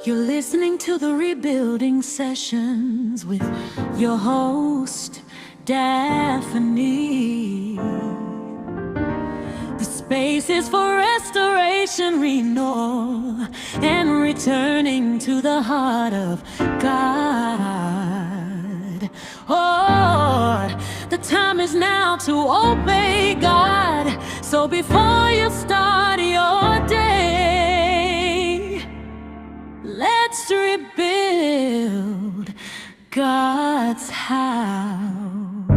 You're listening to the Rebuilding Sessions with your host, Daphne. The space is for restoration, renewal, and returning to the heart of God. Oh, the time is now to obey God. So before you start your day, let's rebuild God's house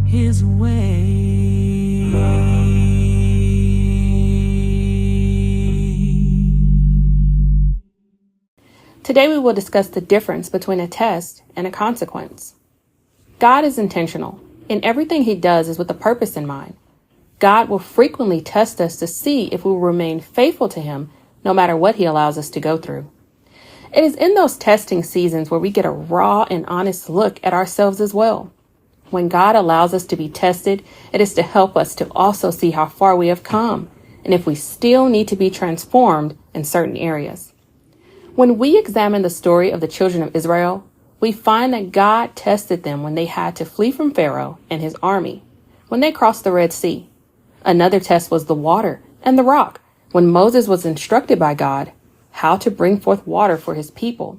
His way. Today we will discuss the difference between a test and a consequence. God is intentional, and everything He does is with a purpose in mind. God will frequently test us to see if we will remain faithful to Him no matter what He allows us to go through. It is in those testing seasons where we get a raw and honest look at ourselves as well. When God allows us to be tested, it is to help us to also see how far we have come and if we still need to be transformed in certain areas. When we examine the story of the children of Israel, we find that God tested them when they had to flee from Pharaoh and his army, when they crossed the Red Sea. Another test was the water and the rock, when Moses was instructed by God how to bring forth water for his people.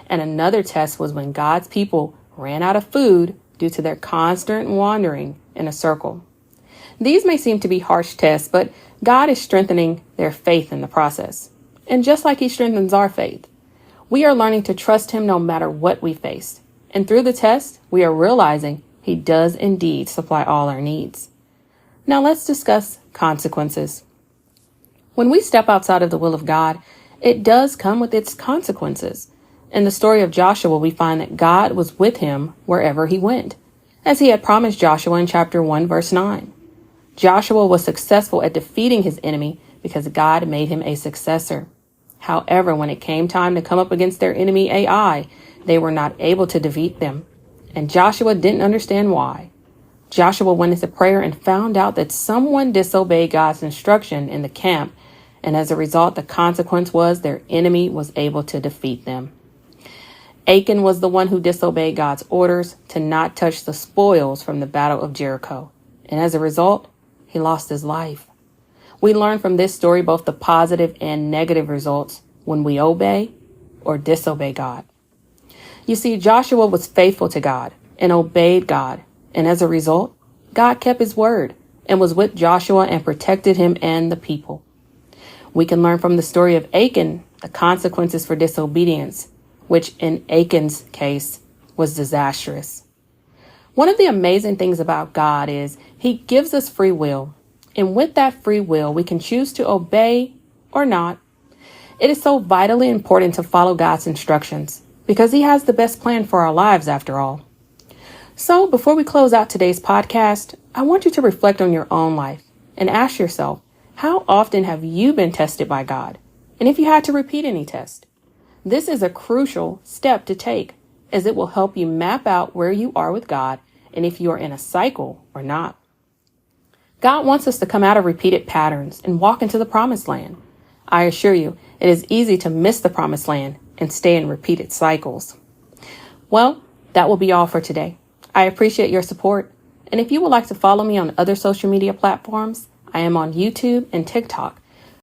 And another test was when God's people ran out of food due to their constant wandering in a circle. These may seem to be harsh tests, but God is strengthening their faith in the process. And just like He strengthens our faith, we are learning to trust Him no matter what we face. And through the test, we are realizing He does indeed supply all our needs. Now let's discuss consequences. When we step outside of the will of God, it does come with its consequences. In the story of Joshua, we find that God was with him wherever he went, as He had promised Joshua in chapter 1, verse 9. Joshua was successful at defeating his enemy because God made him a successor. However, when it came time to come up against their enemy AI, they were not able to defeat them, and Joshua didn't understand why. Joshua went into prayer and found out that someone disobeyed God's instruction in the camp, and as a result, the consequence was their enemy was able to defeat them. Achan was the one who disobeyed God's orders to not touch the spoils from the battle of Jericho, and as a result, he lost his life. We learn from this story both the positive and negative results when we obey or disobey God. You see, Joshua was faithful to God and obeyed God, and as a result, God kept His word and was with Joshua and protected him and the people. We can learn from the story of Achan the consequences for disobedience, which in Achan's case was disastrous. One of the amazing things about God is He gives us free will. And with that free will, we can choose to obey or not. It is so vitally important to follow God's instructions because He has the best plan for our lives after all. So before we close out today's podcast, I want you to reflect on your own life and ask yourself, how often have you been tested by God? And if you had to repeat any test, this is a crucial step to take as it will help you map out where you are with God and if you are in a cycle or not. God wants us to come out of repeated patterns and walk into the promised land. I assure you, it is easy to miss the promised land and stay in repeated cycles. Well, that will be all for today. I appreciate your support. And if you would like to follow me on other social media platforms, I am on YouTube and TikTok